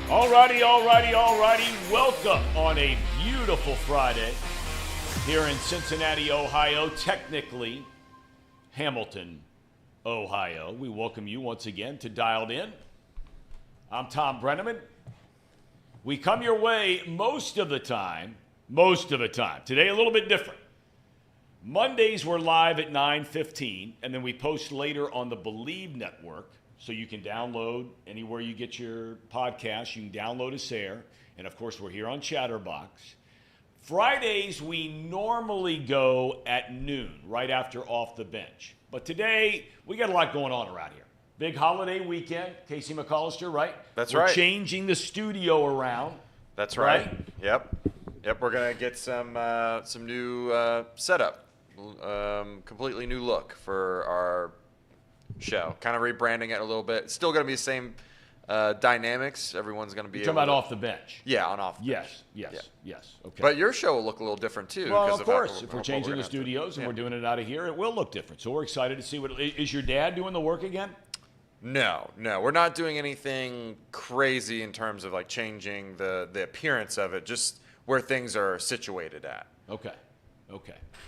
All righty. Welcome on a beautiful Friday here in Cincinnati, Ohio, technically Hamilton, Ohio. We welcome you once again to Dialed In. I'm Tom Brenneman. We come your way most of the time. Today a little bit different. Mondays we're live at 9:15, and then we post later on the Believe Network. So you can download anywhere you get your podcast. You can download us there. And, of course, we're here on Chatterbox. Fridays, we normally go at noon, right after Off the Bench. But today, we got a lot going on around here. Big holiday weekend. Casey McAllister, right? That's we're right. Changing the studio around. That's right. Yep. We're going to get some new setup. Completely new look for our show, kind of rebranding it a little bit. It's still going to be the same dynamics. Everyone's going to be You're talking about Off the Bench. Yeah, on Off the Yes. Bench. Yes. Okay. But your show will look a little different too. Well, because of course. If we're changing the studios and we're doing it out of here, it will look different. So we're excited to see is your dad doing the work again? No, we're not doing anything crazy in terms of like changing the appearance of it, just where things are situated at. Okay.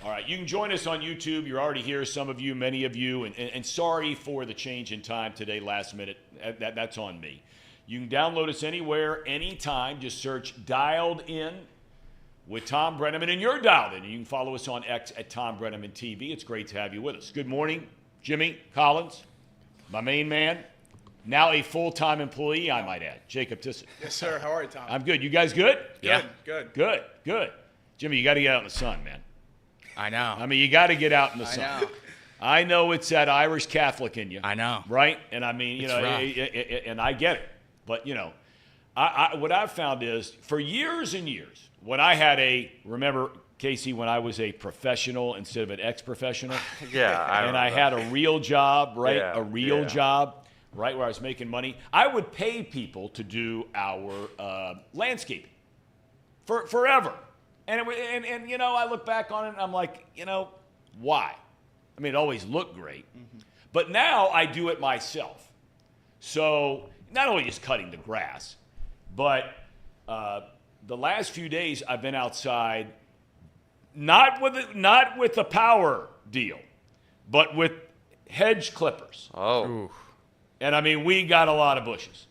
All right. You can join us on YouTube. You're already here, some of you, many of you. And sorry for the change in time today, last minute. That's on me. You can download us anywhere, anytime. Just search Dialed In with Tom Brenneman. And you're dialed in. You can follow us on X at Tom Brenneman TV. It's great to have you with us. Good morning, Jimmy Collins, my main man. Now a full-time employee, I might add. Jacob Tissett. Yes, sir. How are you, Tom? I'm good. You guys good? Good. Good. Jimmy, you got to get out in the sun, man. I know. I mean, you got to get out in the sun. I know. I know it's that Irish Catholic in you. I know. Right? And I mean, It's rough. rough. And I get it. But, what I've found is for years and years, when I had remember, Casey, when I was a professional instead of an ex-professional? Yeah. I had a real job, right? Yeah, a real job, right, where I was making money. I would pay people to do our landscaping forever. And I look back on it and I'm like, why? I mean, it always looked great. Mm-hmm. But now I do it myself. So not only just cutting the grass, but the last few days I've been outside, not with the power deal, but with hedge clippers. Oh. Ooh. And I mean, we got a lot of bushes.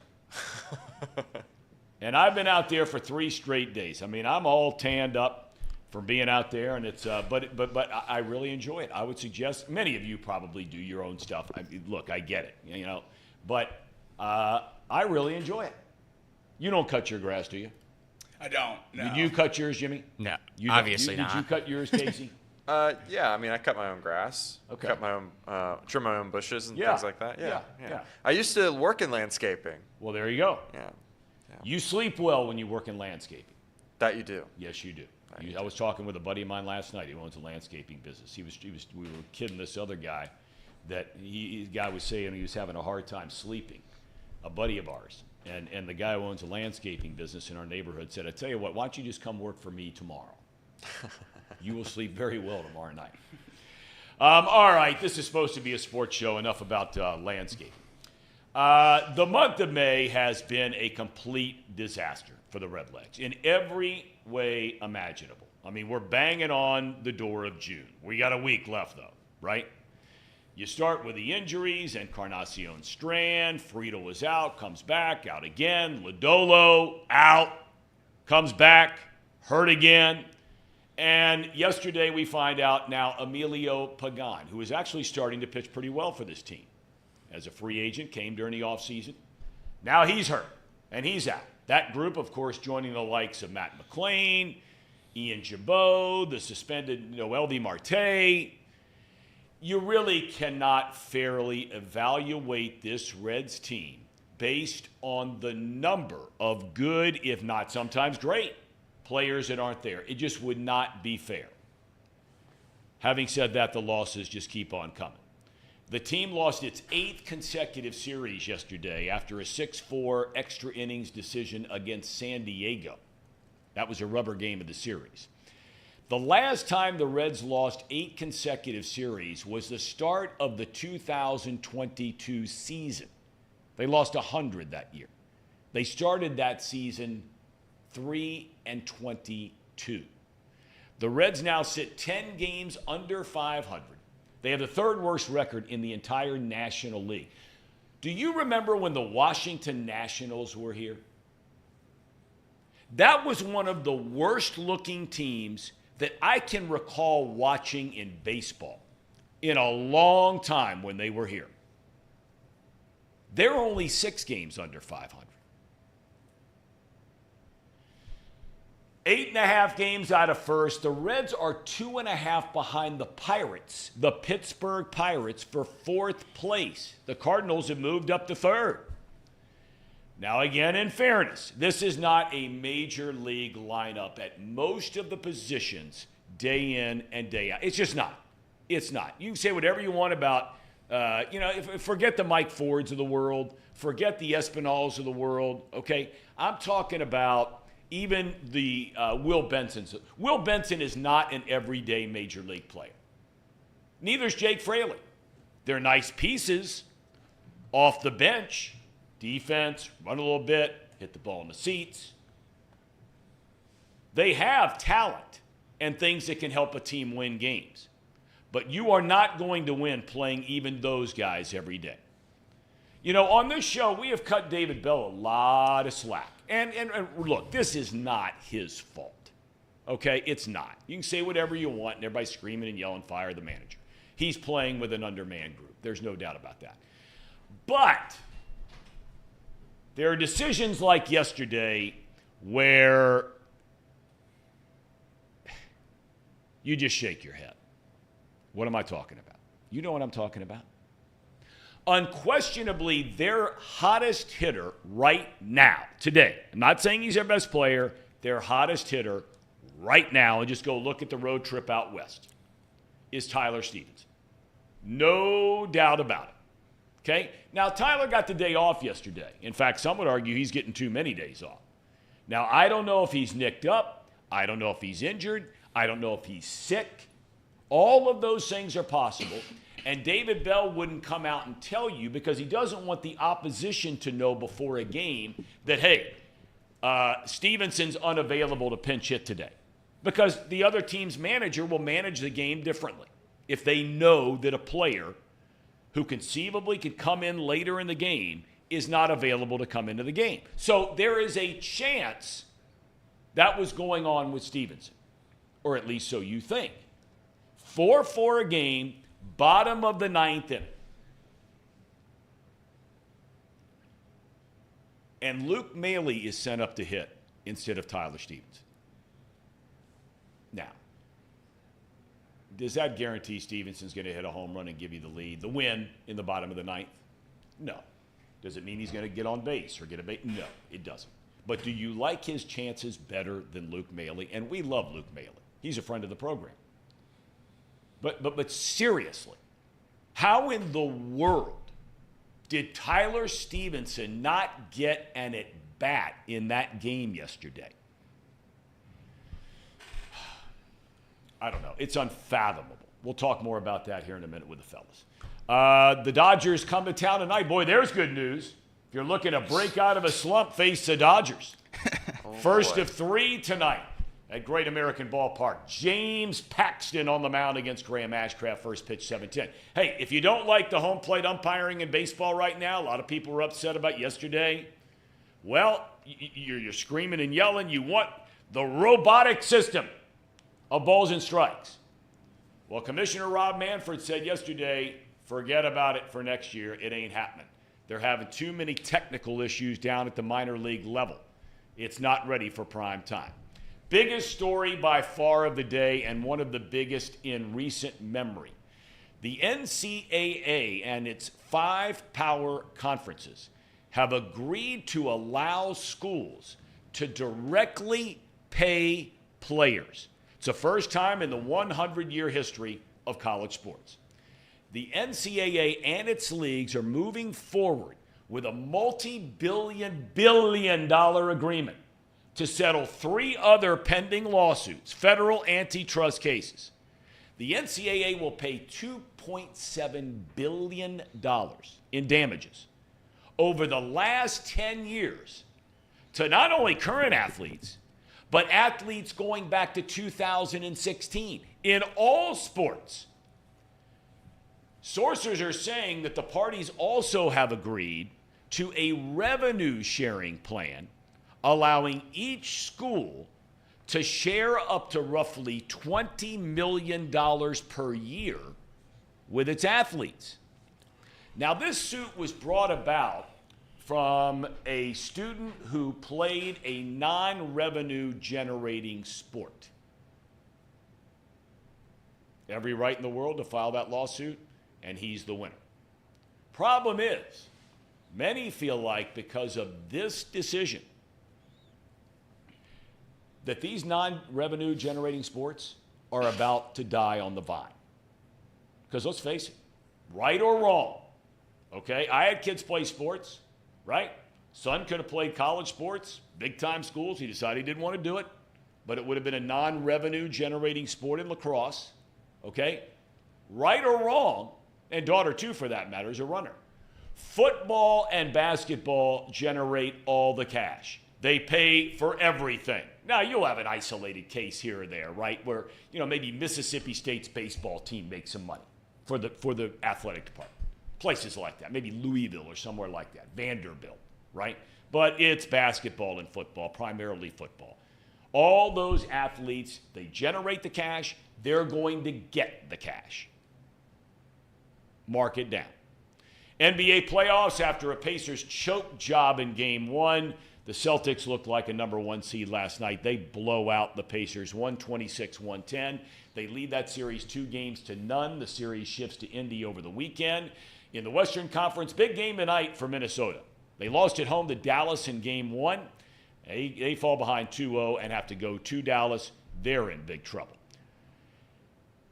And I've been out there for 3 straight days. I mean, I'm all tanned up from being out there, and it's but I really enjoy it. I would suggest many of you probably do your own stuff. Look, I get it, but I really enjoy it. You don't cut your grass, do you? I don't. No. Did you cut yours, Jimmy? No, You obviously don't. not. Did you cut yours, Casey? Yeah. I mean, I cut my own grass. Okay. Cut my own, trim my own bushes and Yeah. things like that. Yeah. Yeah. I used to work in landscaping. Well, there you go. Yeah. You sleep well when you work in landscaping. That you do. Yes, you do. I was talking with a buddy of mine last night. He owns a landscaping business. We were kidding this other guy that the guy was saying he was having a hard time sleeping, a buddy of ours. And the guy who owns a landscaping business in our neighborhood said, I tell you what, why don't you just come work for me tomorrow? You will sleep very well tomorrow night. All right, this is supposed to be a sports show. Enough about landscaping. The month of May has been a complete disaster for the Redlegs in every way imaginable. I mean, we're banging on the door of June. We got a week left, though, right? You start with the injuries, Encarnacion Strand, Friedel is out, comes back, out again. Lodolo, out, comes back, hurt again. And yesterday we find out now Emilio Pagan, who is actually starting to pitch pretty well for this team. As a free agent, came during the offseason. Now he's hurt, and he's out. That group, of course, joining the likes of Matt McClain, Ian Gibaut, the suspended Noelvi Marte. You really cannot fairly evaluate this Reds team based on the number of good, if not sometimes great, players that aren't there. It just would not be fair. Having said that, the losses just keep on coming. The team lost its 8th consecutive series yesterday after a 6-4 extra innings decision against San Diego. That was a rubber game of the series. The last time the Reds lost 8 consecutive series was the start of the 2022 season. They lost 100 that year. They started that season 3-22. The Reds now sit 10 games under 500. They have the third worst record in the entire National League. Do you remember when the Washington Nationals were here? That was one of the worst looking teams that I can recall watching in baseball in a long time when they were here. They're only 6 games under 500. 8.5 games out of first. The Reds are 2.5 behind the Pirates, the Pittsburgh Pirates, for 4th place. The Cardinals have moved up to 3rd. Now, again, in fairness, this is not a major league lineup at most of the positions day in and day out. It's just not. It's not. You can say whatever you want about, forget the Mike Fords of the world, forget the Espinals of the world, okay? I'm talking about even the Will Benson's. Will Benson is not an everyday major league player. Neither is Jake Fraley. They're nice pieces off the bench. Defense, run a little bit, hit the ball in the seats. They have talent and things that can help a team win games. But you are not going to win playing even those guys every day. You know, on this show, we have cut David Bell a lot of slack. And look, this is not his fault. Okay? It's not. You can say whatever you want, and everybody's screaming and yelling, fire the manager. He's playing with an undermanned group. There's no doubt about that. But there are decisions like yesterday where you just shake your head. What am I talking about? You know what I'm talking about. Unquestionably, their hottest hitter right now, today, I'm not saying he's their best player, their hottest hitter right now, and just go look at the road trip out west, is Tyler Stephenson. No doubt about it. Okay? Now, Tyler got the day off yesterday. In fact, some would argue he's getting too many days off. Now, I don't know if he's nicked up. I don't know if he's injured. I don't know if he's sick. All of those things are possible. And David Bell wouldn't come out and tell you because he doesn't want the opposition to know before a game that, hey, Stevenson's unavailable to pinch hit today. Because the other team's manager will manage the game differently if they know that a player who conceivably could come in later in the game is not available to come into the game. So there is a chance that was going on with Stevenson, or at least so you think. 4-4 a game, bottom of the 9th inning. And Luke Maley is sent up to hit instead of Tyler Stephenson. Now, does that guarantee Stevenson's going to hit a home run and give you the lead, the win in the bottom of the 9th? No. Does it mean he's going to get on base or get a base? No, it doesn't. But do you like his chances better than Luke Maley? And we love Luke Maley. He's a friend of the program. But seriously, how in the world did Tyler Stephenson not get an at-bat in that game yesterday? I don't know. It's unfathomable. We'll talk more about that here in a minute with the fellas. The Dodgers come to town tonight. Boy, there's good news. If you're looking to break out of a slump, face the Dodgers. First of 3 tonight at Great American Ballpark. James Paxton on the mound against Graham Ashcraft, first pitch 7-10. Hey, if you don't like the home plate umpiring in baseball right now, a lot of people were upset about yesterday. Well, you're screaming and yelling. You want the robotic system of balls and strikes. Well, Commissioner Rob Manfred said yesterday, forget about it for next year. It ain't happening. They're having too many technical issues down at the minor league level. It's not ready for prime time. Biggest story by far of the day and one of the biggest in recent memory. The NCAA and its 5 power conferences have agreed to allow schools to directly pay players. It's the first time in the 100-year history of college sports. The NCAA and its leagues are moving forward with a multi-billion dollar agreement to settle 3 other pending lawsuits, federal antitrust cases. The NCAA will pay $2.7 billion in damages over the last 10 years to not only current athletes, but athletes going back to 2016 in all sports. Sources are saying that the parties also have agreed to a revenue sharing plan allowing each school to share up to roughly $20 million per year with its athletes. Now, this suit was brought about from a student who played a non-revenue generating sport. Every right in the world to file that lawsuit, and he's the winner. Problem is, many feel like because of this decision, that these non-revenue generating sports are about to die on the vine. Because let's face it, right or wrong, okay? I had kids play sports, right? Son could have played college sports, big-time schools. He decided he didn't want to do it, but it would have been a non-revenue generating sport in lacrosse, okay? Right or wrong, and daughter too for that matter, is a runner. Football and basketball generate all the cash. They pay for everything. Now, you'll have an isolated case here or there, right, where, maybe Mississippi State's baseball team makes some money for the athletic department. Places like that, maybe Louisville or somewhere like that, Vanderbilt, right? But it's basketball and football, primarily football. All those athletes, they generate the cash, they're going to get the cash. Mark it down. NBA playoffs after a Pacers choke job in Game 1. The Celtics looked like a number 1 seed last night. They blow out the Pacers 126-110. They lead that series 2-0. The series shifts to Indy over the weekend. In the Western Conference, big game tonight for Minnesota. They lost at home to Dallas in Game 1. They fall behind 2-0 and have to go to Dallas. They're in big trouble.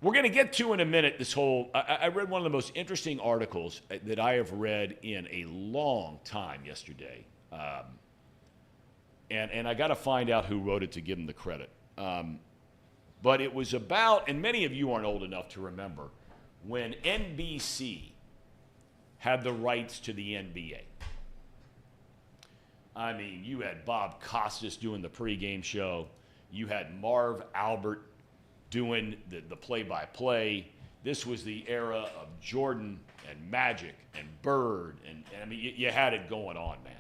We're going to get to in a minute this whole, I read one of the most interesting articles that I have read in a long time yesterday. And I got to find out who wrote it to give them the credit. But it was about, and many of you aren't old enough to remember, when NBC had the rights to the NBA. I mean, you had Bob Costas doing the pregame show. You had Marv Albert doing the play-by-play. This was the era of Jordan and Magic and Bird. And I mean, you had it going on, man.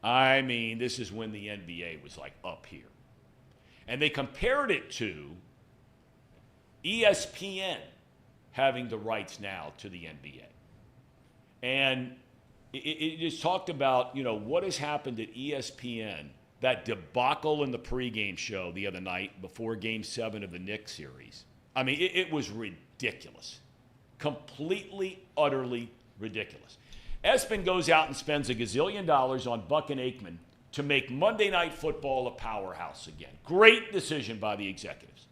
I mean, this is when the NBA was like up here. And they compared it to ESPN having the rights now to the NBA. And it just talked about, what has happened at ESPN, that debacle in the pregame show the other night before Game 7 of the Knicks series. I mean, it was ridiculous. Completely, utterly ridiculous. ESPN goes out and spends $1 gazillion on Buck and Aikman to make Monday Night Football a powerhouse again. Great decision by the executives.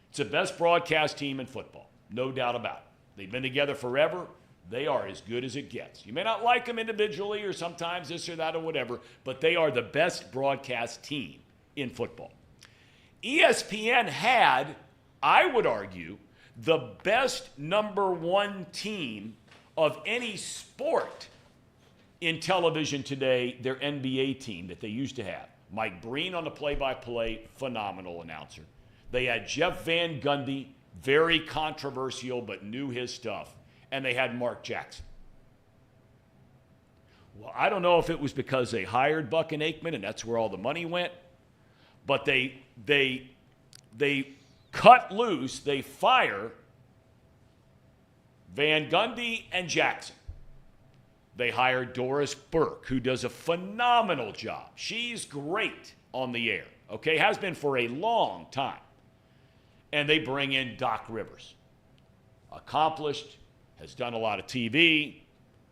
It's the best broadcast team in football, no doubt about it. They've been together forever. They are as good as it gets. You may not like them individually or sometimes this or that or whatever, but they are the best broadcast team in football. ESPN had, I would argue, the best number 1 team of any sport in television today, their NBA team that they used to have. Mike Breen on the play-by-play, phenomenal announcer. They had Jeff Van Gundy, very controversial but knew his stuff. And they had Mark Jackson. Well, I don't know if it was because they hired Buck and Aikman and that's where all the money went, but they cut loose, they fire Van Gundy and Jackson. They hired Doris Burke, who does a phenomenal job. She's great on the air, okay? Has been for a long time. And they bring in Doc Rivers. Accomplished, has done a lot of TV.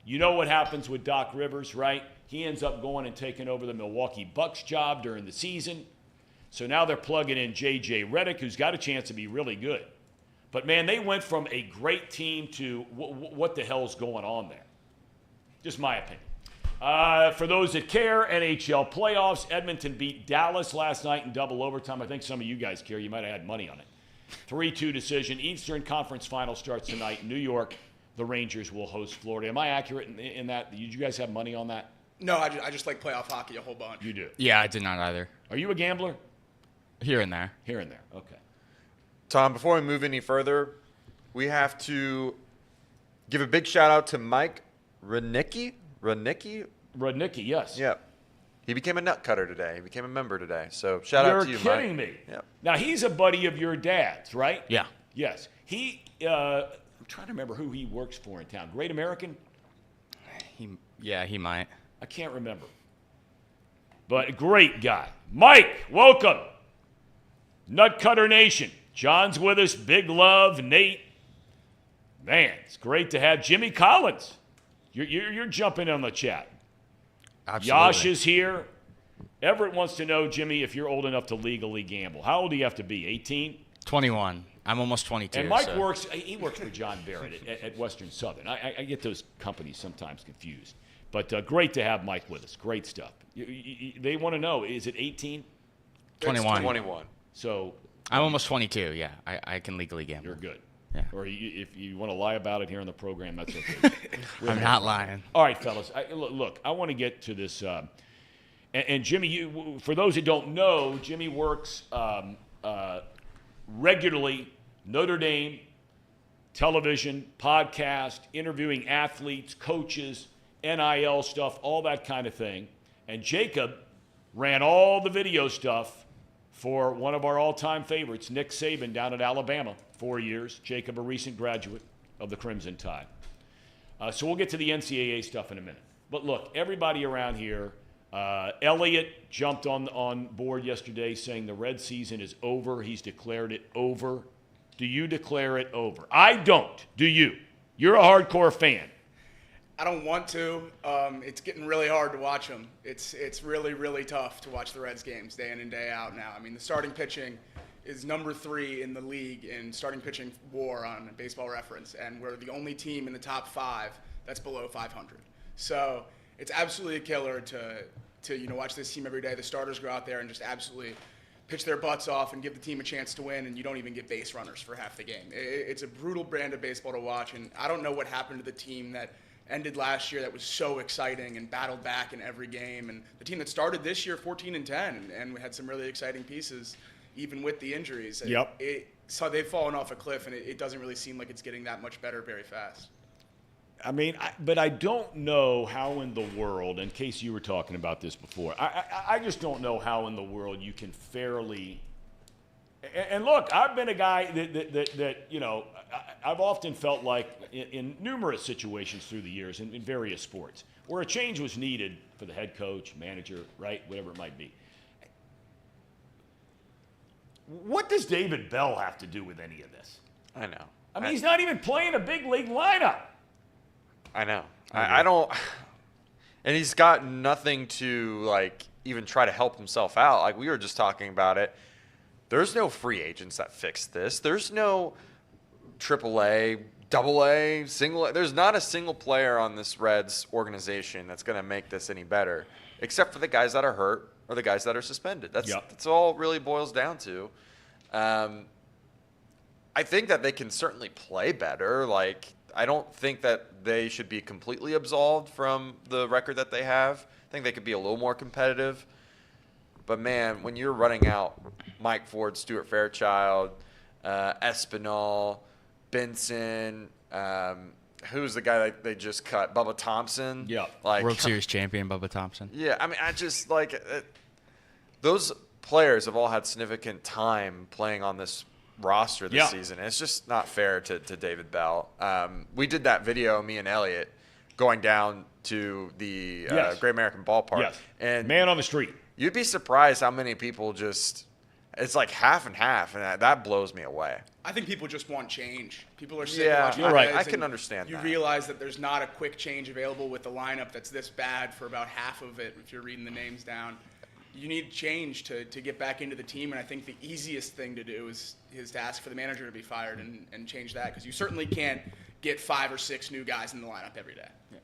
You know what happens with Doc Rivers, right? He ends up going and taking over the Milwaukee Bucks job during the season. So now they're plugging in J.J. Redick, who's got a chance to be really good. But, man, they went from a great team to what the hell's going on there? Just my opinion. For those that care, NHL playoffs. Edmonton beat Dallas last night in double overtime. I think some of you guys care. You might have had money on it. 3-2 decision. Eastern Conference final starts tonight in New York. The Rangers will host Florida. Am I accurate in that? Did you guys have money on that? No, I just like playoff hockey a whole bunch. You do. Yeah, I did not either. Are you a gambler? Here and there. Here and there. Okay. Tom, before we move any further, we have to give a big shout out to Mike Rudnicki. Rudnicki, yes. Yep. He became a nut cutter today. He became a member today. So shout out to you, Mike. You're kidding me. Yep. Now, he's a buddy of your dad's, right? Yeah. Yes. I'm trying to remember who he works for in town. Great American? He might. I can't remember. But a great guy. Mike, welcome. Nutcutter Nation. John's with us. Big love. Nate. Man, it's great to have Jimmy Collins. You're jumping on the chat. Absolutely. Yash is here. Everett wants to know, Jimmy, if you're old enough to legally gamble. How old do you have to be? 18? 21. I'm almost 22. And Mike so. works for John Barrett at Western Southern. I get those companies sometimes confused. But great to have Mike with us. Great stuff. They want to know, is it 18? 21. 21. So I'm almost 22, yeah. I can legally gamble. you're good. Yeah. Or if you want to lie about it here on the program, that's okay. I'm not lying. All right, fellas. Look, I want to get to this. And Jimmy, for those who don't know, Jimmy works regularly, Notre Dame, television, podcast, interviewing athletes, coaches, NIL stuff, all that kind of thing. And Jacob ran all the video stuff for one of our all-time favorites, Nick Saban, down at Alabama, 4 years. Jacob, a recent graduate of the Crimson Tide. So we'll get to the NCAA stuff in a minute. But look, everybody around here, Elliott jumped on board yesterday saying the Red season is over. He's declared it over. Do you declare it over? I don't. Do you? You're a hardcore fan. I don't want to. It's getting really hard to watch them. It's really, really tough to watch the Reds games day in and day out now. I mean, the starting pitching is number 3 in the league in starting pitching WAR on Baseball Reference, and we're the only team in the top 5 that's below 500. So it's absolutely a killer to watch this team every day. The starters go out there and just absolutely pitch their butts off and give the team a chance to win, and you don't even get base runners for half the game. It's a brutal brand of baseball to watch, and I don't know what happened to the team that ended last year that was so exciting and battled back in every game, and the team that started this year 14-10 and we had some really exciting pieces even with the injuries. Yep. So they've fallen off a cliff, and it doesn't really seem like it's getting that much better very fast. I mean, but I don't know how in the world, in case you were talking about this before, I just don't know how in the world you can fairly. And look, I've been a guy that I've often felt like in numerous situations through the years in various sports where a change was needed for the head coach, manager, right, whatever it might be. What does David Bell have to do with any of this? I know. I mean, he's not even playing a big league lineup. I know. I don't. And he's got nothing to even try to help himself out. Like we were just talking about it. There's no free agents that fix this. There's no AAA, AA, single A. There's not a single player on this Reds organization that's going to make this any better, except for the guys that are hurt or the guys that are suspended. That's all it really boils down to. I think that they can certainly play better. I don't think that they should be completely absolved from the record that they have. I think they could be a little more competitive. But, man, when you're running out Mike Ford, Stuart Fairchild, Espinal, Benson, who's the guy that they just cut? Bubba Thompson? Yeah. World Series champion Bubba Thompson. Yeah, I mean, I just those players have all had significant time playing on this roster this season. It's just not fair to David Bell. We did that video, me and Elliot, going down to the Great American Ballpark. Yes. And Man on the street. You'd be surprised how many people it's like half and half, and that blows me away. I think people just want change. People are sick of Yeah, watching you're right. Reds, I can and understand you that. realize that there's not a quick change available with the lineup that's this bad for about half of it if you're reading the names down. You need change to get back into the team, and I think the easiest thing to do is to ask for the manager to be fired and change that, because you certainly can't get 5 or 6 new guys in the lineup every day. Yeah.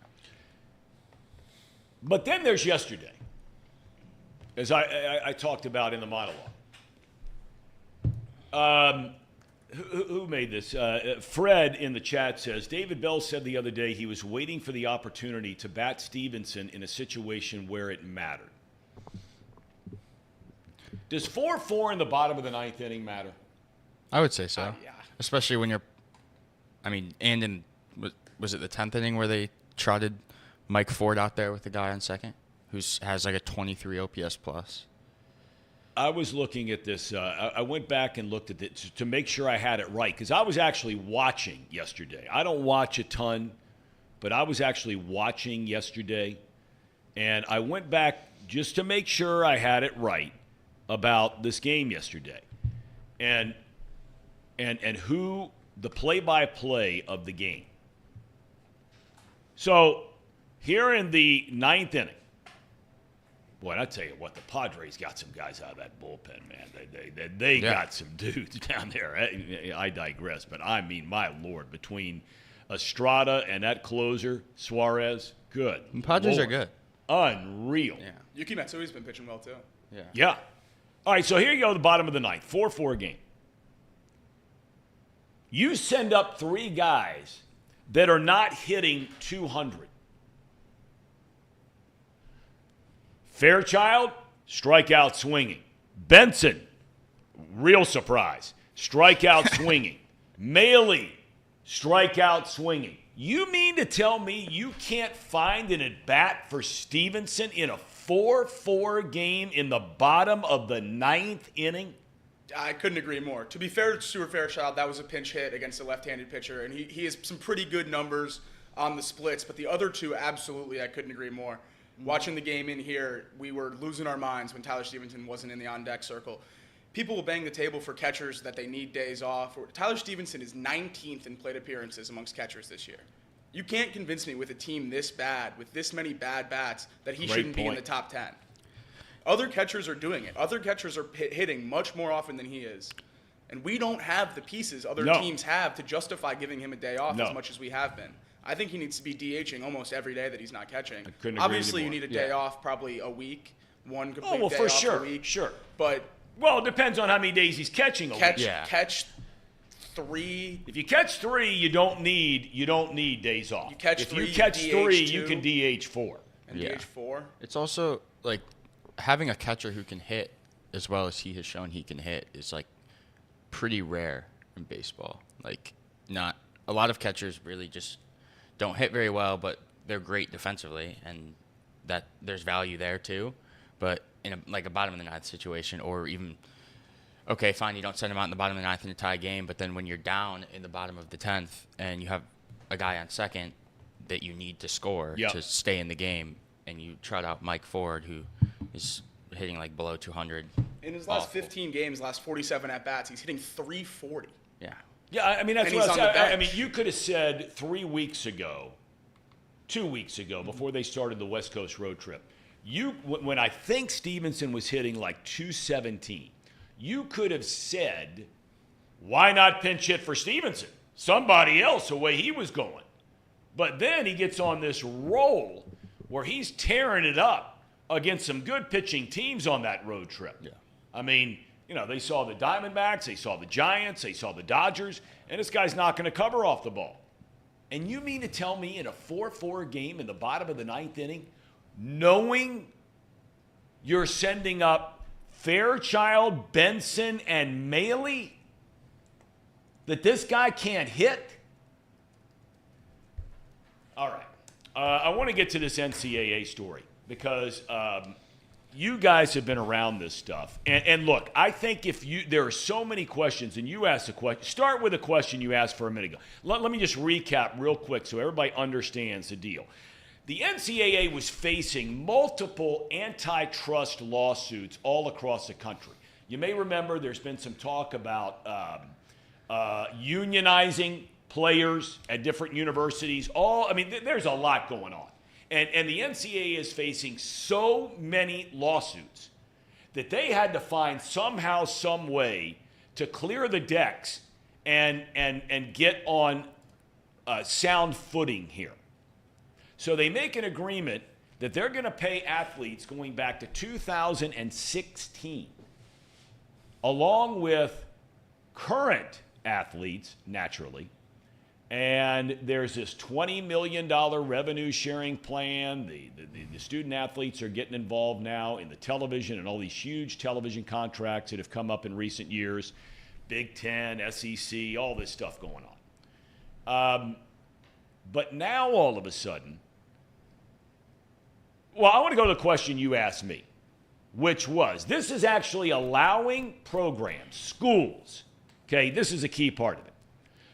But then there's yesterday, as I talked about in the monologue. who made this? Fred in the chat says, David Bell said the other day he was waiting for the opportunity to bat Stevenson in a situation where it mattered. Does 4-4 in the bottom of the ninth inning matter? I would say so. Yeah. Especially when you're, and in, was it the 10th inning where they trotted Mike Ford out there with the guy on second who has like a 23 OPS plus? I was looking at this. I went back and looked at it to make sure I had it right because I was actually watching yesterday. I don't watch a ton, but I was actually watching yesterday. And I went back just to make sure I had it right about this game yesterday. And who the play-by-play of the game. So here in the ninth inning, boy, I tell you what, the Padres got some guys out of that bullpen, man. They got some dudes down there. I digress, but I mean, my Lord, between Estrada and that closer, Suarez, good. And Padres Lord. are good. Unreal. Yeah. Yuki Matsui's been pitching well, too. Yeah. All right, so here you go, the bottom of the ninth, 4-4 game. You send up three guys that are not hitting 200. Fairchild, strikeout swinging. Benson, real surprise, strikeout swinging. Maley, strikeout swinging. You mean to tell me you can't find an at-bat for Stevenson in a 4-4 game in the bottom of the ninth inning? I couldn't agree more. To be fair to Stuart Fairchild, that was a pinch hit against a left-handed pitcher, and he has some pretty good numbers on the splits, but the other two, absolutely, I couldn't agree more. Watching the game in here, we were losing our minds when Tyler Stevenson wasn't in the on-deck circle. People will bang the table for catchers that they need days off. Tyler Stevenson is 19th in plate appearances amongst catchers this year. You can't convince me with a team this bad, with this many bad bats, that he shouldn't be in the top 10. Other catchers are doing it. Other catchers are hitting much more often than he is. And we don't have the pieces other teams have to justify giving him a day off as much as we have been. I think he needs to be DHing almost every day that he's not catching. Obviously, you need a day off, probably a week, one complete day off a week. Sure. But well, it depends on how many days he's catching a week. Catch 3. If you catch 3, you don't need days off. You catch if 3, you catch DH 3, 2, you can DH 4. And DH 4. It's also like having a catcher who can hit as well as he has shown he can hit is like pretty rare in baseball. Like not a lot of catchers really just don't hit very well, but they're great defensively, and that there's value there too. But in a bottom of the ninth situation, or even okay, fine, you don't send him out in the bottom of the ninth in a tie game, but then when you're down in the bottom of the 10th and you have a guy on second that you need to score to stay in the game, and you trot out Mike Ford, who is hitting like below 200. In his last 15 games, last 47 at-bats, he's hitting 340. Yeah. Yeah, I mean, that's And what he's I on the said. I bench. mean, you could have said 2 weeks ago, before they started the West Coast road trip, when I think Stevenson was hitting like 217, you could have said, why not pinch hit for Stevenson? Somebody else, the way he was going. But then he gets on this roll where he's tearing it up against some good pitching teams on that road trip. Yeah. I mean, they saw the Diamondbacks, they saw the Giants, they saw the Dodgers, and this guy's not going to cover off the ball. And you mean to tell me in a 4-4 game in the bottom of the ninth inning, knowing you're sending up Fairchild, Benson, and Maley, that this guy can't hit? All right. I want to get to this NCAA story because you guys have been around this stuff. And look, I think there are so many questions, and you asked a question. Start with a question you asked for a minute ago. Let me just recap real quick so everybody understands the deal. The NCAA was facing multiple antitrust lawsuits all across the country. You may remember there's been some talk about unionizing players at different universities. There's a lot going on. And the NCAA is facing so many lawsuits that they had to find somehow, some way to clear the decks and get on sound footing here. So they make an agreement that they're going to pay athletes going back to 2016, along with current athletes, naturally. And there's this $20 million revenue sharing plan. The student athletes are getting involved now in the television and all these huge television contracts that have come up in recent years. Big Ten, SEC, all this stuff going on. But now all of a sudden, well, I want to go to the question you asked me, which was, this is actually allowing programs, schools, okay, this is a key part of it.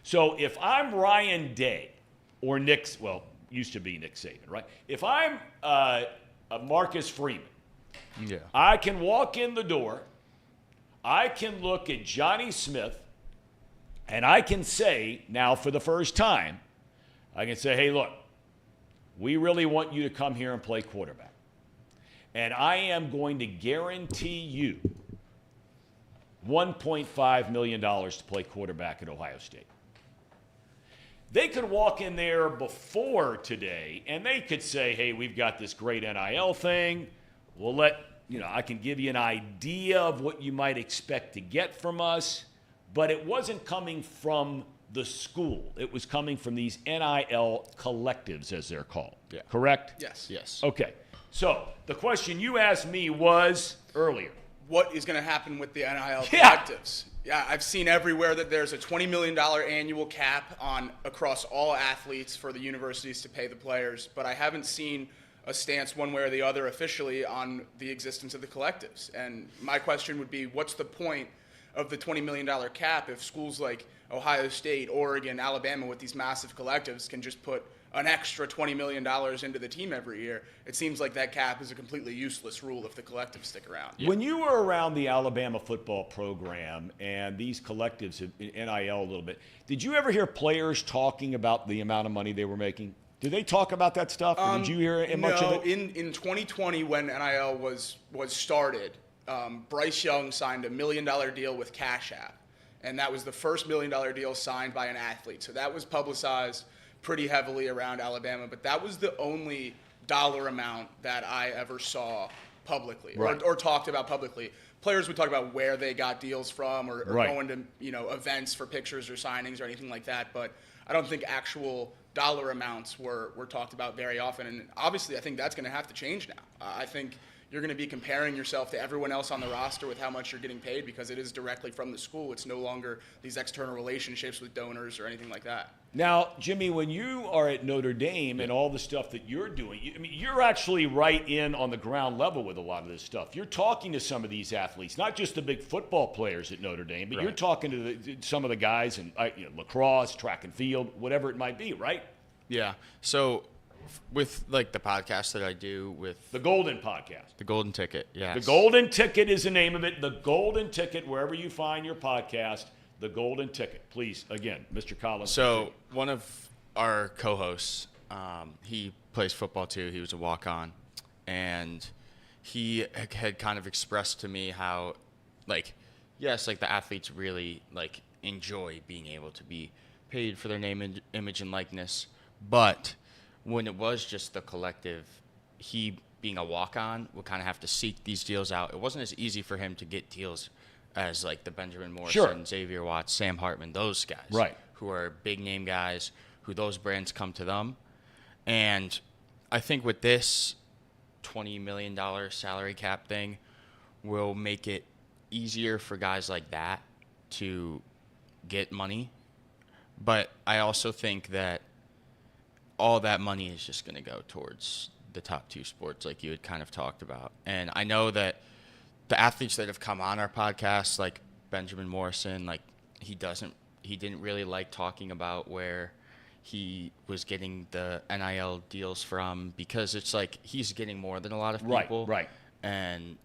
So if I'm Ryan Day or used to be Nick Saban, right? If I'm Marcus Freeman, I can walk in the door, I can look at Johnny Smith, and I can say, now for the first time, I can say, hey, look, we really want you to come here and play quarterback. And I am going to guarantee you $1.5 million to play quarterback at Ohio State. They could walk in there before today and they could say, hey, we've got this great NIL thing. I can give you an idea of what you might expect to get from us. But it wasn't coming from the school. It was coming from these NIL collectives, as they're called. Yeah. Correct? Yes. Okay. So the question you asked me was earlier. What is going to happen with the NIL collectives? Yeah, I've seen everywhere that there's a $20 million annual cap across all athletes for the universities to pay the players, but I haven't seen a stance one way or the other officially on the existence of the collectives. And my question would be, what's the point of the $20 million cap if schools like Ohio State, Oregon, Alabama with these massive collectives can just put an extra $20 million into the team every year? It seems like that cap is a completely useless rule if the collectives stick around. When you were around the Alabama football program and these collectives, NIL a little bit, did you ever hear players talking about the amount of money they were making? Did they talk about that stuff? Or did you hear much of it? In 2020 when NIL was started, Bryce Young signed $1 million deal with Cash App. And that was the first $1 million deal signed by an athlete. So that was publicized pretty heavily around Alabama, but that was the only dollar amount that I ever saw publicly or talked about publicly. Players would talk about where they got deals from or going to events for pictures or signings or anything like that, but I don't think actual dollar amounts were talked about very often. And obviously I think that's going to have to change now. I think you're going to be comparing yourself to everyone else on the roster with how much you're getting paid because it is directly from the school. It's no longer these external relationships with donors or anything like that. Now, Jimmy, when you are at Notre Dame and all the stuff that you're doing, you're actually right in on the ground level with a lot of this stuff. You're talking to some of these athletes, not just the big football players at Notre Dame, but you're talking to some of the guys in lacrosse, track and field, whatever it might be, right? Yeah. So with the podcast that I do with the Golden Podcast, the Golden Ticket, yes. The Golden Ticket is the name of it. The Golden Ticket, wherever you find your podcast, the Golden Ticket. Please, again, Mr. Collins. So one of our co-hosts, he plays football too. He was a walk-on, and he had kind of expressed to me how, the athletes really enjoy being able to be paid for their name, image, and likeness, but when it was just the collective, he, being a walk-on, would kind of have to seek these deals out. It wasn't as easy for him to get deals as the Benjamin Morrison, Xavier Watts, Sam Hartman, those guys, who are big-name guys, who those brands come to them. And I think with this $20 million salary cap thing will make it easier for guys like that to get money. But I also think that all that money is just going to go towards the top two sports like you had kind of talked about. And I know that the athletes that have come on our podcast, like Benjamin Morrison, he didn't really like talking about where he was getting the NIL deals from because it's he's getting more than a lot of people. Right. And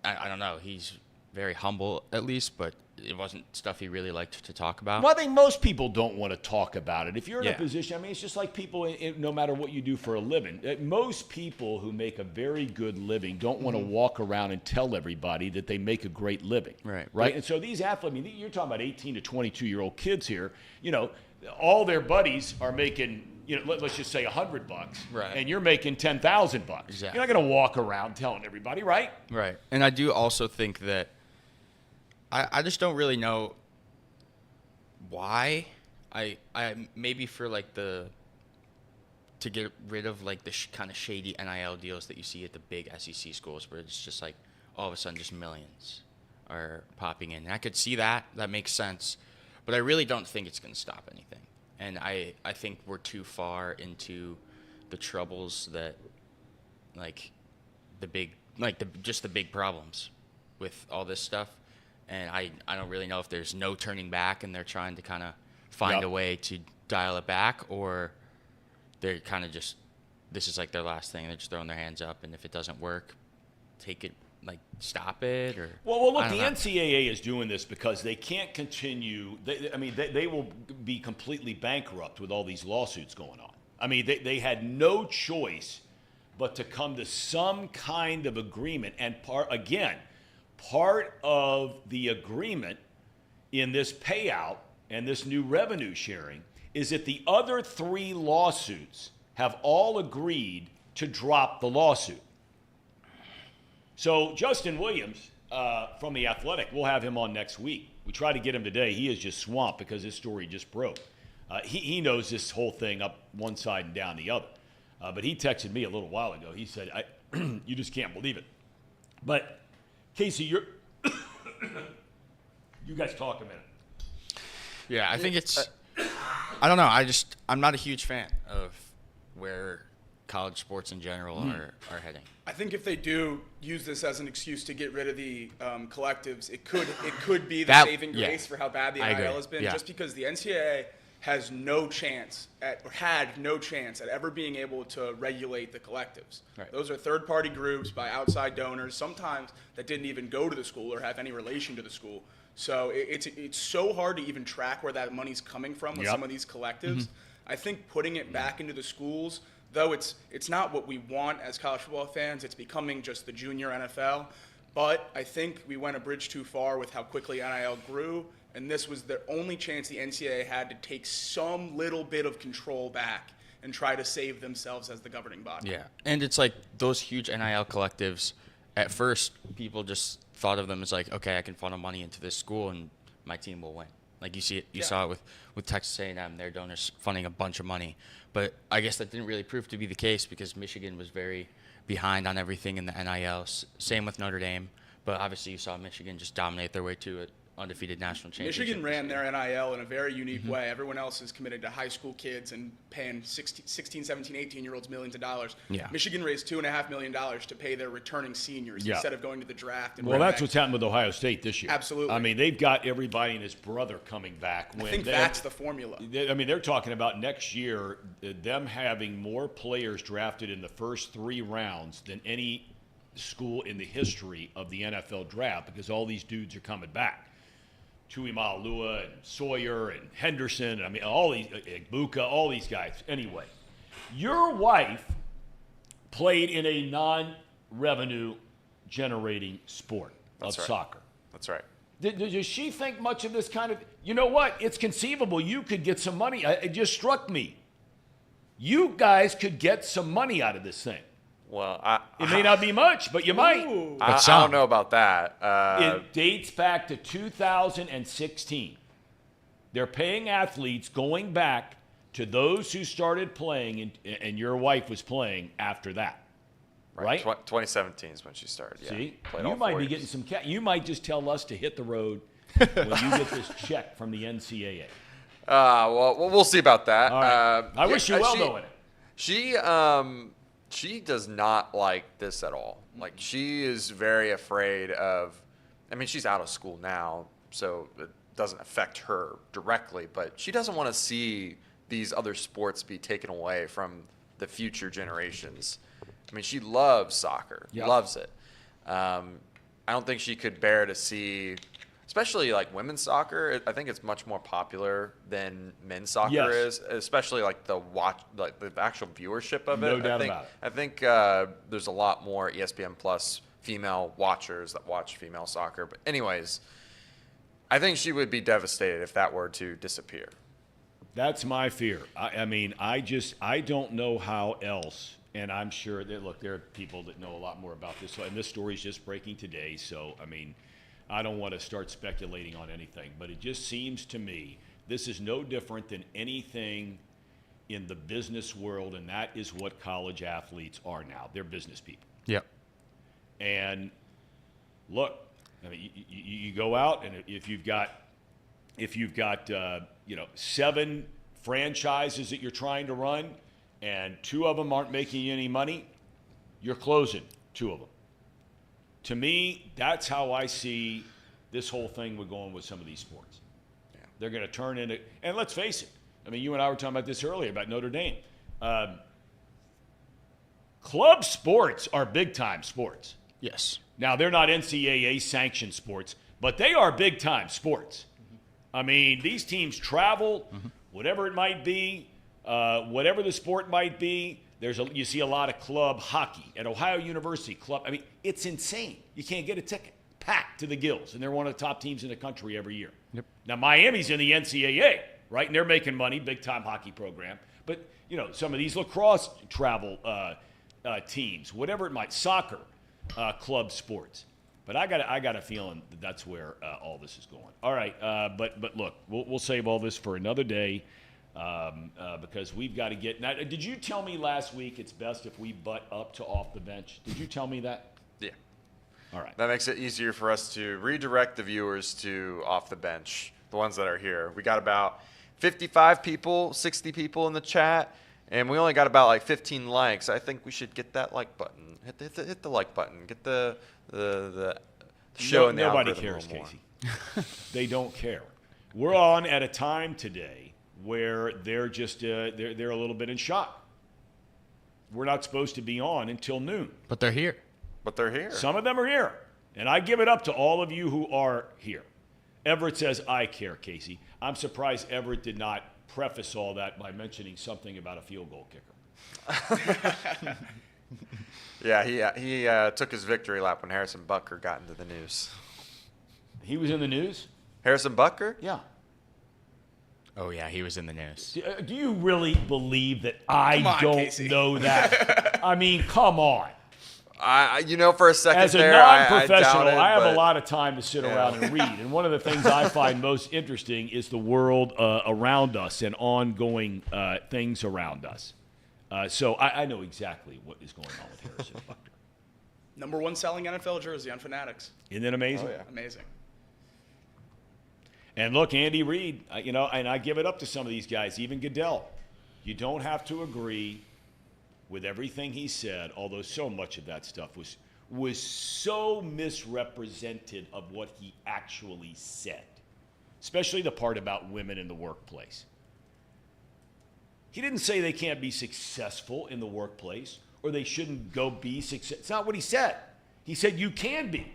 I don't know, he's very humble at least, but it wasn't stuff he really liked to talk about. Well, I think most people don't want to talk about it. If you're in a position, it's just like people, no matter what you do for a living. Most people who make a very good living don't want to walk around and tell everybody that they make a great living. Right? And so these athletes, you're talking about 18 to 22-year-old kids here, all their buddies are making, let's just say $100, and you're making $10,000. Exactly. You're not going to walk around telling everybody, right? Right. And I do also think that I just don't really know why. I maybe for like to get rid of like the kind of shady NIL deals that you see at the big SEC schools, where it's just like all of a sudden just millions are popping in. And I could see that. That makes sense. But I really don't think it's going to stop anything. And I think we're too far into the troubles that, like, the big, like, just the big problems with all this stuff. And I don't really know if there's no turning back and they're trying to kind of find a way to dial it back, or they're kind of just, this is like their last thing. They're just throwing their hands up, and if it doesn't work, take it, like, stop it, or... Well, look, the NCAA is doing this because they can't continue. They will be completely bankrupt with all these lawsuits going on. I mean, they had no choice but to come to some kind of agreement. And part of the agreement in this payout and this new revenue sharing is that the other 3 lawsuits have all agreed to drop the lawsuit. So Justin Williams from The Athletic, we'll have him on next week. We tried to get him today. He is just swamped because his story just broke. He knows this whole thing up one side and down the other. But he texted me a little while ago. He said, you just can't believe it. But, Casey, you guys talk a minute. Yeah, I think it's... I don't know. I'm not a huge fan of where college sports in general are heading. I think if they do use this as an excuse to get rid of the collectives, it could be the saving grace for how bad the NIL has been. Just because the NCAA has no chance had no chance at ever being able to regulate the collectives. Right. Those are third-party groups by outside donors, sometimes that didn't even go to the school or have any relation to the school. So it's so hard to even track where that money's coming from with some of these collectives. I think putting it back into the schools, though it's not what we want as college football fans, it's becoming just the junior NFL. But I think we went a bridge too far with how quickly NIL grew, and this was the only chance the NCAA had to take some little bit of control back and try to save themselves as the governing body. Yeah, and it's like those huge NIL collectives, at first people just thought of them as like, okay, I can funnel money into this school and my team will win. Like you saw it with Texas A&M, their donors funding a bunch of money. But I guess that didn't really prove to be the case because Michigan was very behind on everything in the NIL. Same with Notre Dame. But obviously you saw Michigan just dominate their way to an undefeated national championship. Michigan ran their NIL in a very unique way. Everyone else is committed to high school kids and paying 16, 17, 18-year-olds millions of dollars. Yeah. Michigan raised $2.5 million to pay their returning seniors instead of going to the draft. And that's what's happened with Ohio State this year. Absolutely. I mean, they've got everybody and his brother coming back. I think that's the formula. They're talking about next year, them having more players drafted in the first 3 rounds than any school in the history of the NFL draft because all these dudes are coming back. Tuimalua and Sawyer and Henderson, I mean, all these, Buka, all these guys. Anyway, your wife played in a non-revenue generating sport of soccer. That's right. Does she think much of this kind of, you know what, it's conceivable you could get some money. It just struck me. You guys could get some money out of this thing. Well, it may not be much, but you might. I don't know about that. It dates back to 2016. They're paying athletes going back to those who started playing, and your wife was playing after that, right? 2017 is when she started. Yeah. See, Played you might be getting some. You might just tell us to hit the road when you get this check from the NCAA. Well, we'll see about that. All right. I wish you well, though, in it. She does not like this at all. Like, she is very afraid of, I mean, she's out of school now, so it doesn't affect her directly, but she doesn't want to see these other sports be taken away from the future generations. I mean, she loves soccer, loves it. I don't think she could bear to see, especially like women's soccer. I think it's much more popular than men's soccer is, especially like the actual viewership of it. No doubt about it. I think there's a lot more ESPN Plus female watchers that watch female soccer. But anyways, I think she would be devastated if that were to disappear. That's my fear. I mean, I don't know how else. And I'm sure that, look, there are people that know a lot more about this. And this story is just breaking today. So, I mean, I don't want to start speculating on anything, but it just seems to me This is no different than anything in the business world, and that is what college athletes are now. They're business people. Yep. And look, I mean, you go out, and if you've got 7 franchises that you're trying to run, and 2 of them aren't making you any money, you're closing 2 of them. To me, that's how I see this whole thing we're going with some of these sports. Yeah. They're going to turn into, and let's face it, I mean, you and I were talking about this earlier about Notre Dame. Club sports are big-time sports. Yes. Now, they're not NCAA sanctioned sports, but they are big-time sports. I mean, these teams travel, whatever it might be, whatever the sport might be. You see a lot of club hockey at Ohio University club. I mean, it's insane. You can't get a ticket. Packed to the gills, and they're one of the top teams in the country every year. Yep. Now, Miami's in the NCAA, right? And they're making money, big-time hockey program. But, some of these lacrosse travel teams, whatever it might, soccer, club sports. But I got a feeling that's where all this is going. All right, but look, we'll save all this for another day because we've got to get. Now, did you tell me last week it's best if we butt up to off the bench? Did you tell me that? Yeah. All right. That makes it easier for us to redirect the viewers to off the bench, the ones that are here. We got about 55 people, 60 people in the chat, and we only got about like 15 likes. I think we should get that like button. Hit the like button. Get the show in the nobody algorithm cares, Casey. They don't care. We're on at a time today where they're just they're a little bit in shock. We're not supposed to be on until noon. But they're here. But they're here. Some of them are here. And I give it up to all of you who are here. Everett says, I care, Casey. I'm surprised Everett did not preface all that by mentioning something about a field goal kicker. Yeah, he took his victory lap when Harrison Butker got into the news. He was in the news? Harrison Butker? Yeah. Oh, yeah, he was in the news. Do you really believe that I don't Casey. know that? I mean, come on. For a second As a there, non-professional, I I have but a lot of time to sit around and read. And one of the things I find most interesting is the world around us and ongoing things around us. So I know exactly what is going on with Harrison Butker. Number 1 selling NFL jersey on Fanatics. Isn't that amazing? Oh, yeah. Amazing. And look, Andy Reid, and I give it up to some of these guys, even Goodell. You don't have to agree with everything he said, although so much of that stuff was so misrepresented of what he actually said, especially the part about women in the workplace. He didn't say they can't be successful in the workplace or they shouldn't go be successful. It's not what he said. He said you can be.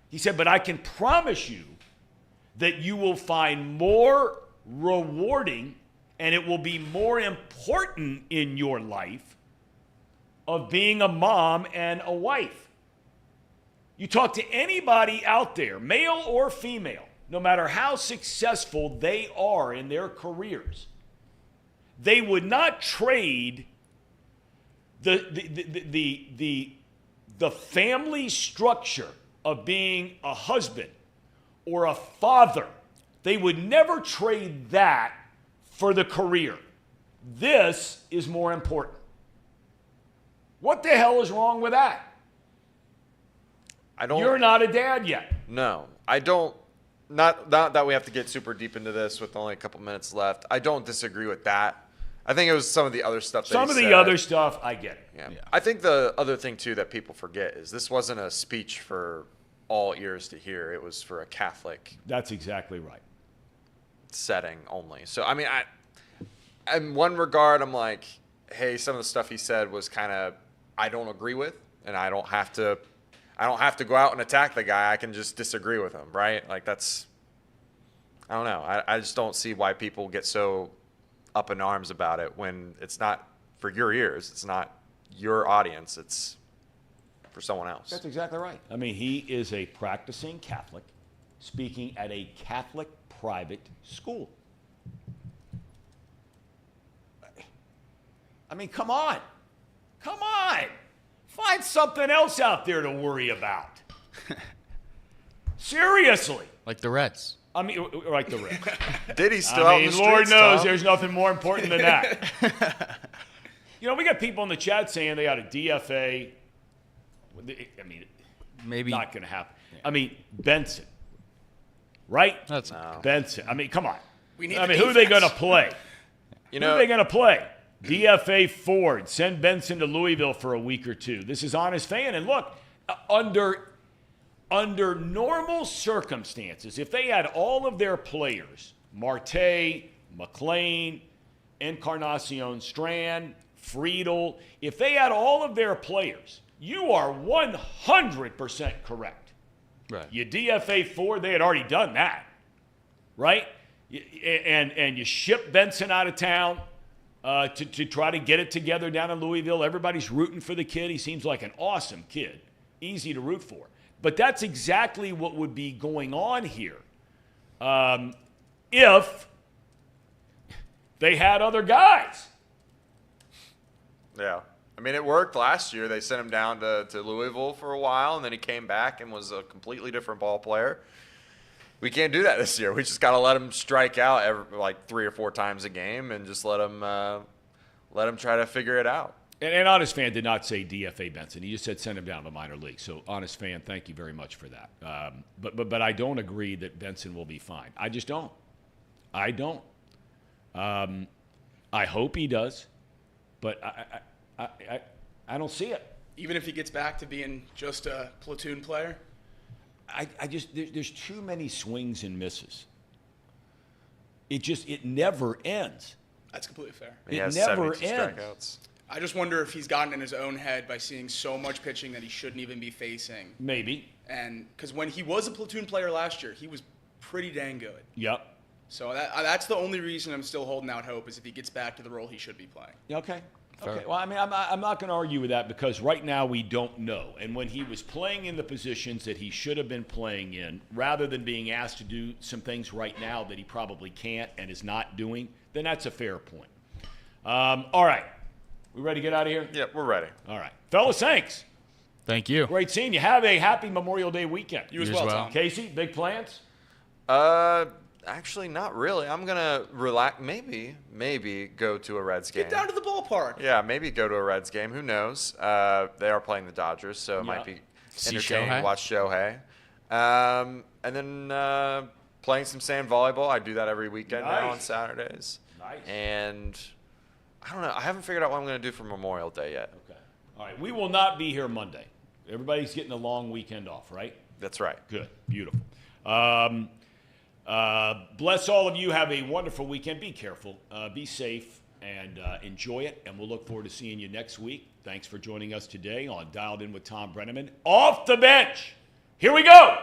He said, but I can promise you that you will find more rewarding and it will be more important in your life of being a mom and a wife. You talk to anybody out there, male or female, no matter how successful they are in their careers, they would not trade the family structure of being a husband or a father. They would never trade that for the career. This is more important. What the hell is wrong with that? You're not a dad yet. No, I don't. Not that we have to get super deep into this with only a couple minutes left. I don't disagree with that. I think it was some of the other stuff. Some of the other stuff, I get it. Yeah. I think the other thing too that people forget is this wasn't a speech for all ears to hear. It was for a Catholic. That's exactly right. Setting only. So I mean, in one regard, I'm like, hey, some of the stuff he said was kind of I don't agree with, and I don't have to go out and attack the guy. I can just disagree with him, right? Like that's, I don't know. I just don't see why people get so up in arms about it when it's not for your ears. It's not your audience. It's for someone else. That's exactly right. I mean, he is a practicing Catholic speaking at a Catholic private school. I mean, come on. Come on. Find something else out there to worry about. Seriously. Like the Reds. I mean, like the Reds. Did he still I out in mean, the Lord streets, knows Tom? there's nothing more important than that. You know, we got people in the chat saying they got a DFA. I mean, Maybe not going to happen. I mean, Benson, right? That's Benson. I mean, come on. We need I the mean, who are they going defense. to play? You Who are know, they going to play? DFA Ford. Send Benson to Louisville for a week or two. This is Honest Fan. And look, under normal circumstances, if they had all of their players, Marte, McLean, Encarnacion Strand, Friedel, if they had all of their players, you are 100% correct. right. You DFA Ford, they had already done that, right? And you ship Benson out of town to try to get it together down in Louisville. Everybody's rooting for the kid. He seems like an awesome kid, easy to root for. But that's exactly what would be going on here if they had other guys. Yeah. I mean, it worked last year. They sent him down to Louisville for a while, and then he came back and was a completely different ball player. We can't do that this year. We just got to let him strike out like 3 or 4 times a game and just let him try to figure it out. And Honest Fan did not say DFA Benson. He just said send him down to the minor league. So, Honest Fan, thank you very much for that. But I don't agree that Benson will be fine. I just don't. I don't. I hope he does, but I don't see it. Even if he gets back to being just a platoon player? There's too many swings and misses. It never ends. That's completely fair. He It has never 72 ends. strikeouts. I just wonder if he's gotten in his own head by seeing so much pitching that he shouldn't even be facing. Maybe. And because when he was a platoon player last year, he was pretty dang good. Yep. So that's the only reason I'm still holding out hope is if he gets back to the role he should be playing. Okay. Fair. Okay. Well, I mean, I'm not going to argue with that because right now we don't know. And when he was playing in the positions that he should have been playing in, rather than being asked to do some things right now that he probably can't and is not doing, then that's a fair point. All right. We ready to get out of here? Yep, we're ready. All right. Fellas, thanks. Thank you. Great seeing you. Have a happy Memorial Day weekend. You as You as well, well. Tom. Casey, big plans? Actually, not really. I'm gonna relax. Maybe go to a Reds game. Get down to the ballpark. Yeah, maybe go to a Reds game. Who knows? They are playing the Dodgers, so it might be See entertaining Shohei? to watch Shohei. And then playing some sand volleyball. I do that every weekend now on Nice. Saturdays. Nice. And I don't know. I haven't figured out what I'm going to do for Memorial Day yet. Okay. All right. We will not be here Monday. Everybody's getting a long weekend off, right? That's right. Good. Beautiful. Bless all of you. Have a wonderful weekend. Be careful. Be safe and enjoy it. And we'll look forward to seeing you next week. Thanks for joining us today on Dialed In with Tom Brenneman. Off the bench. Here we go.